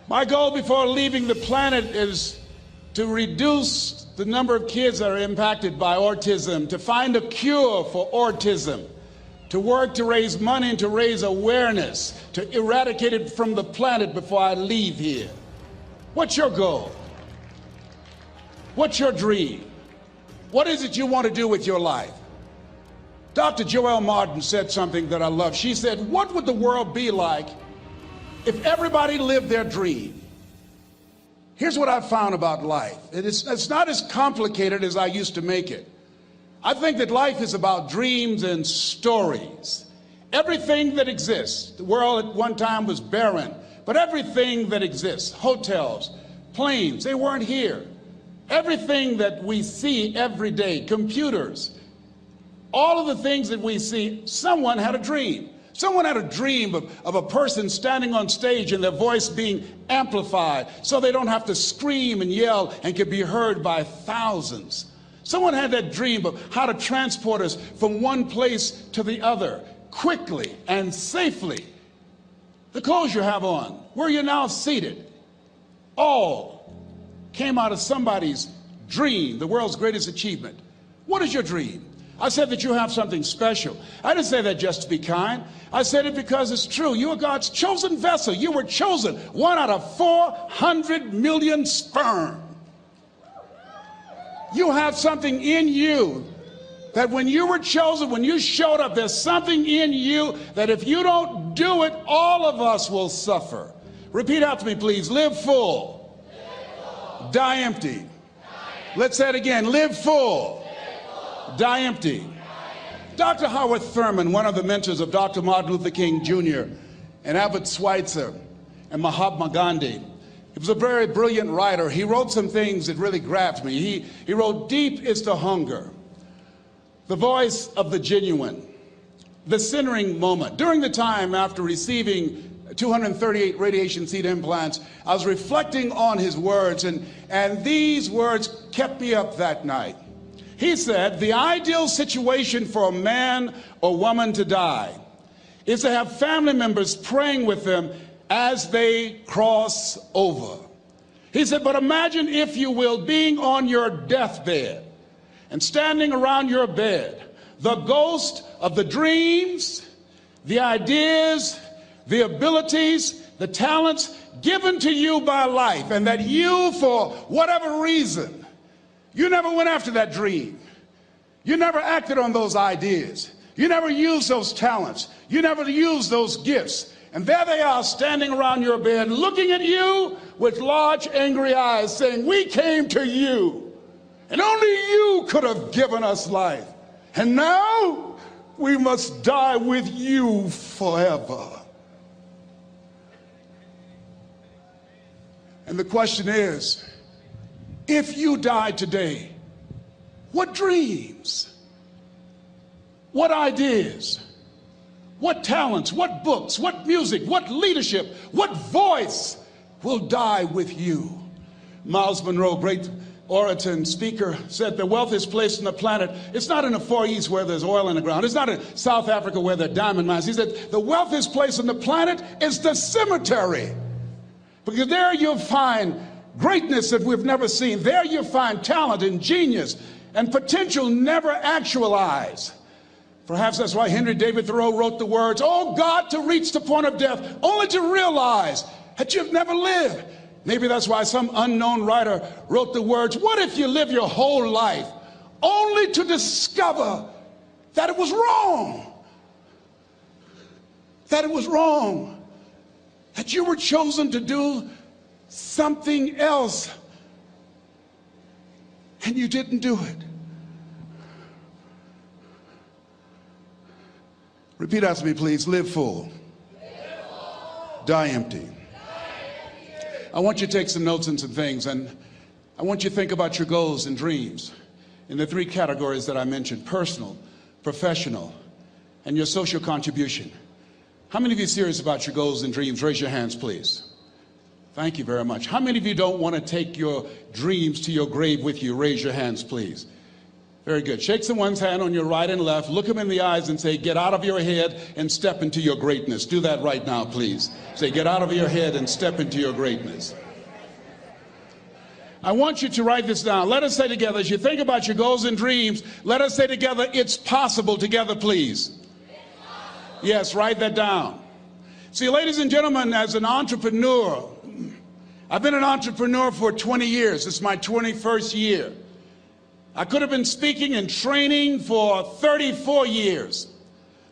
My goal before leaving the planet is to reduce the number of kids that are impacted by autism, to find a cure for autism, to work to raise money and to raise awareness, to eradicate it from the planet before I leave here. What's your goal? What's your dream? What is it you want to do with your life? Dr. Joelle Martin said something that I love. She said, what would the world be like if everybody lived their dream? Here's what I've found about life. It's not as complicated as I used to make it. I think that life is about dreams and stories. Everything that exists, the world at one time was barren, but everything that exists, hotels, planes, they weren't here. Everything that we see every day, computers, all of the things that we see, someone had a dream. Someone had a dream of a person standing on stage and their voice being amplified so they don't have to scream and yell and could be heard by thousands. Someone had that dream of how to transport us from one place to the other quickly and safely. The clothes you have on, where you're now seated, all came out of somebody's dream, the world's greatest achievement. What is your dream? I said that you have something special. I didn't say that just to be kind. I said it because it's true. You are God's chosen vessel. You were chosen, 1 out of 400 million sperm. You have something in you that when you were chosen, when you showed up, there's something in you that if you don't do it, all of us will suffer. Repeat out to me, please. Live full. Die empty. Let's say it again. Live full. Die empty. Dr. Howard Thurman, one of the mentors of Dr. Martin Luther King Jr. and Albert Schweitzer and Mahatma Gandhi, he was a very brilliant writer. He wrote some things that really grabbed me. He wrote, "Deep is the hunger, the voice of the genuine, the centering moment." During the time after receiving 238 radiation seed implants, I was reflecting on his words, and these words kept me up that night. He said, the ideal situation for a man or woman to die is to have family members praying with them as they cross over. He said, but imagine, if you will, being on your deathbed and standing around your bed, the ghost of the dreams, the ideas, the abilities, the talents given to you by life, and that you, for whatever reason, you never went after that dream. You never acted on those ideas. You never used those talents. You never used those gifts. And there they are standing around your bed looking at you with large angry eyes saying, we came to you and only you could have given us life. And now we must die with you forever. And the question is, if you died today, what dreams, what ideas, what talents, what books, what music, what leadership, what voice will die with you? Miles Monroe, great orator and speaker, said the wealthiest place on the planet, it's not in the Far East where there's oil in the ground. It's not in South Africa where there are diamond mines. He said the wealthiest place on the planet is the cemetery, because there you'll find greatness that we've never seen. There you find talent and genius and potential never actualized. Perhaps that's why Henry David Thoreau wrote the words, oh God, to reach the point of death, only to realize that you've never lived. Maybe that's why some unknown writer wrote the words, what if you live your whole life only to discover that it was wrong? That it was wrong. That you were chosen to do something else, and you didn't do it. Repeat after me, please. Live full. Die empty. I want you to take some notes and some things, and I want you to think about your goals and dreams in the 3 categories that I mentioned: personal, professional, and your social contribution. How many of you are serious about your goals and dreams? Raise your hands, please. Thank you very much. How many of you don't want to take your dreams to your grave with you? Raise your hands, please. Very good. Shake someone's hand on your right and left. Look them in the eyes and say, get out of your head and step into your greatness. Do that right now, please. Say, get out of your head and step into your greatness. I want you to write this down. Let us say together, as you think about your goals and dreams, let us say together, it's possible together, please. Yes, write that down. See, ladies and gentlemen, as an entrepreneur, I've been an entrepreneur for 20 years. This is my 21st year. I could have been speaking and training for 34 years.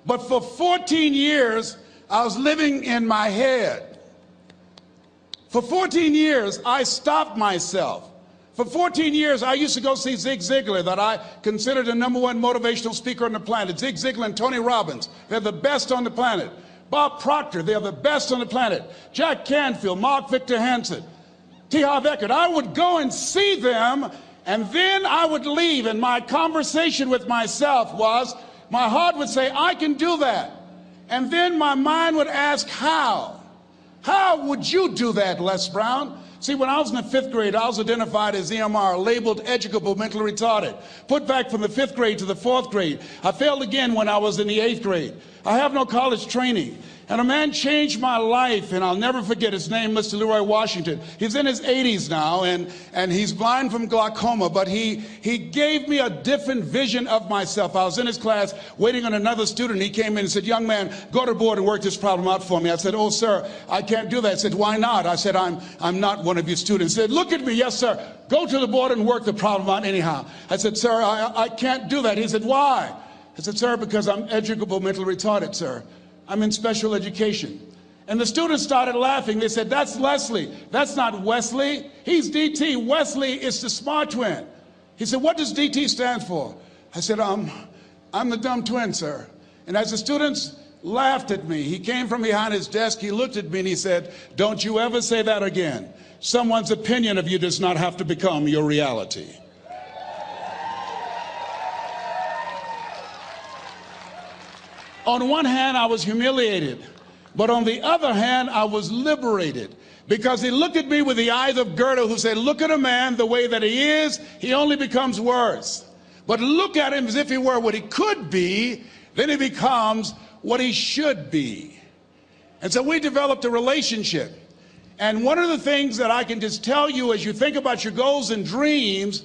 But for 14 years, I was living in my head. For 14 years, I stopped myself. For 14 years, I used to go see Zig Ziglar, that I considered the #1 motivational speaker on the planet. Zig Ziglar and Tony Robbins, they're the best on the planet. Bob Proctor, they're the best on the planet. Jack Canfield, Mark Victor Hansen, T. Harv Eker. I would go and see them, and then I would leave, and my conversation with myself was, my heart would say, I can do that. And then my mind would ask, how? How would you do that, Les Brown? See, when I was in the 5th grade, I was identified as EMR, labeled educable, mentally retarded. Put back from the 5th grade to the 4th grade. I failed again when I was in the 8th grade. I have no college training. And a man changed my life, and I'll never forget his name, Mr. Leroy Washington. He's in his 80s now, and he's blind from glaucoma, but he gave me a different vision of myself. I was in his class waiting on another student. He came in and said, young man, go to the board and work this problem out for me. I said, oh, sir, I can't do that. He said, why not? I said, I'm not one of your students. He said, look at me. Yes, sir. Go to the board and work the problem out anyhow. I said, sir, I can't do that. He said, why? I said, sir, because I'm educable, mentally retarded, sir. I'm in special education. And the students started laughing. They said, that's Leslie. That's not Wesley. He's DT. Wesley is the smart twin. He said, what does DT stand for? I said, I'm the dumb twin, sir. And as the students laughed at me, he came from behind his desk, he looked at me and he said, don't you ever say that again. Someone's opinion of you does not have to become your reality. On one hand, I was humiliated, but on the other hand, I was liberated, because he looked at me with the eyes of Goethe, who said, look at a man the way that he is, he only becomes worse. But look at him as if he were what he could be, then he becomes what he should be. And so we developed a relationship. And one of the things that I can just tell you as you think about your goals and dreams,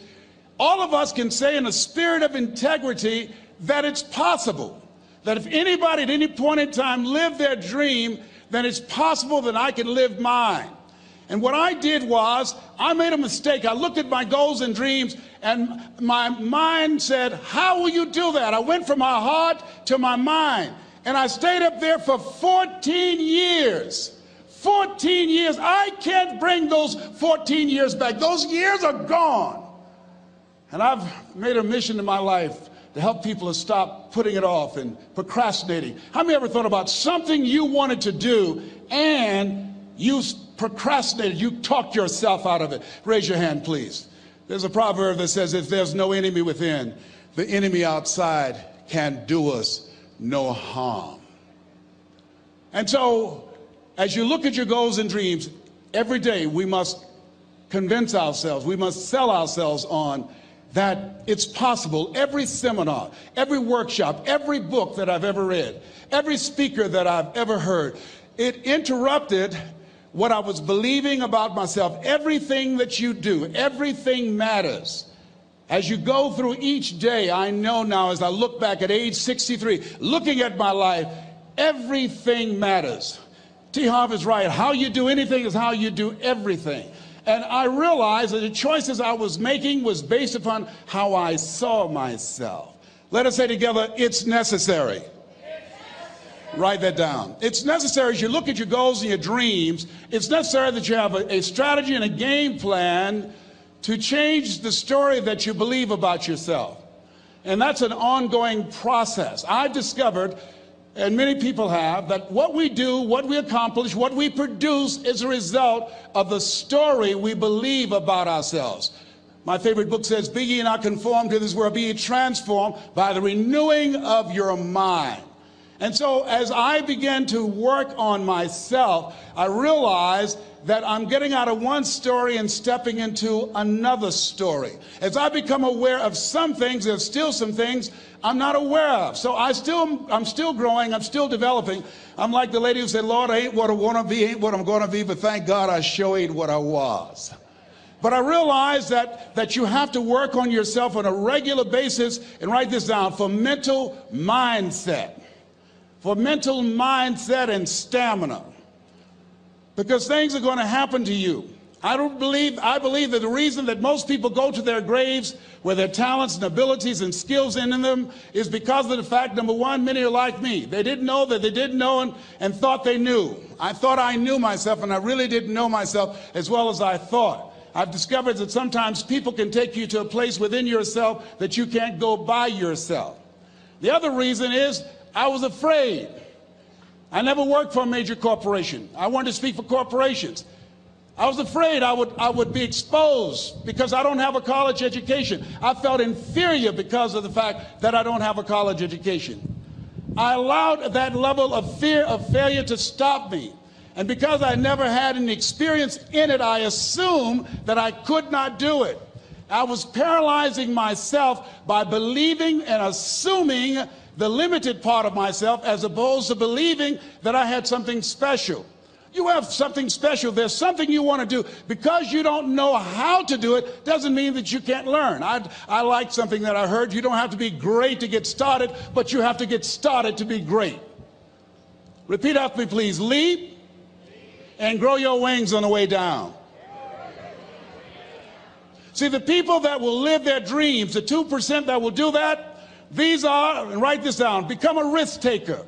all of us can say in a spirit of integrity that it's possible. That if anybody at any point in time lived their dream, then it's possible that I can live mine. And what I did was, I made a mistake. I looked at my goals and dreams, and my mind said, how will you do that? I went from my heart to my mind, and I stayed up there for 14 years. 14 years. I can't bring those 14 years back. Those years are gone. And I've made a mission in my life to help people to stop putting it off and procrastinating. How many ever thought about something you wanted to do and you procrastinated, you talked yourself out of it? Raise your hand, please. There's a proverb that says, if there's no enemy within, the enemy outside can do us no harm. And so, as you look at your goals and dreams, every day we must convince ourselves, we must sell ourselves on that it's possible. Every seminar, every workshop, every book that I've ever read, every speaker that I've ever heard, it interrupted what I was believing about myself. Everything that you do, everything matters. As you go through each day, I know now as I look back at age 63, looking at my life, everything matters. T. Harv is right. How you do anything is how you do everything. And I realized that the choices I was making was based upon how I saw myself. Let us say together, it's necessary. Write that down. It's necessary as you look at your goals and your dreams, it's necessary that you have a strategy and a game plan to change the story that you believe about yourself. And that's an ongoing process. I've discovered, and many people have, that what we do, what we accomplish, what we produce is a result of the story we believe about ourselves. My favorite book says, be ye not conformed to this world, be ye transformed by the renewing of your mind. And so as I began to work on myself, I realized that I'm getting out of one story and stepping into another story. As I become aware of some things, there's still some things I'm not aware of. So I'm still growing, I'm still developing. I'm like the lady who said, Lord, I ain't what I want to be, ain't what I'm going to be, but thank God I sure ain't what I was. But I realize that you have to work on yourself on a regular basis, and write this down, for mental mindset. For mental mindset and stamina. Because things are going to happen to you. I believe that the reason that most people go to their graves with their talents and abilities and skills in them is because of the fact, number one, many are like me. They didn't know that they didn't know and thought they knew. I thought I knew myself, and I really didn't know myself as well as I thought. I've discovered that sometimes people can take you to a place within yourself that you can't go by yourself. The other reason is I was afraid. I never worked for a major corporation. I wanted to speak for corporations. I was afraid I would be exposed because I don't have a college education. I felt inferior because of the fact that I don't have a college education. I allowed that level of fear of failure to stop me. And because I never had any experience in it, I assumed that I could not do it. I was paralyzing myself by believing and assuming the limited part of myself as opposed to believing that I had something special. You have something special. There's something you want to do. Because you don't know how to do it doesn't mean that you can't learn. I like something that I heard. You don't have to be great to get started, but you have to get started to be great. Repeat after me, please. Leap and grow your wings on the way down. See, the people that will live their dreams, the 2% that will do that, these are, and write this down, become a risk taker.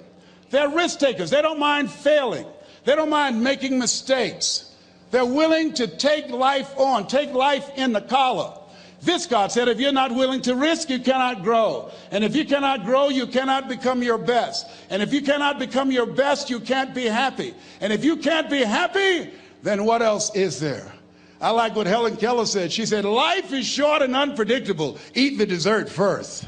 They're risk takers. They don't mind failing. They don't mind making mistakes. They're willing to take life on, take life in the collar. This, God said, if you're not willing to risk, you cannot grow. And if you cannot grow, you cannot become your best. And if you cannot become your best, you can't be happy. And if you can't be happy, then what else is there? I like what Helen Keller said. She said, life is short and unpredictable. Eat the dessert first.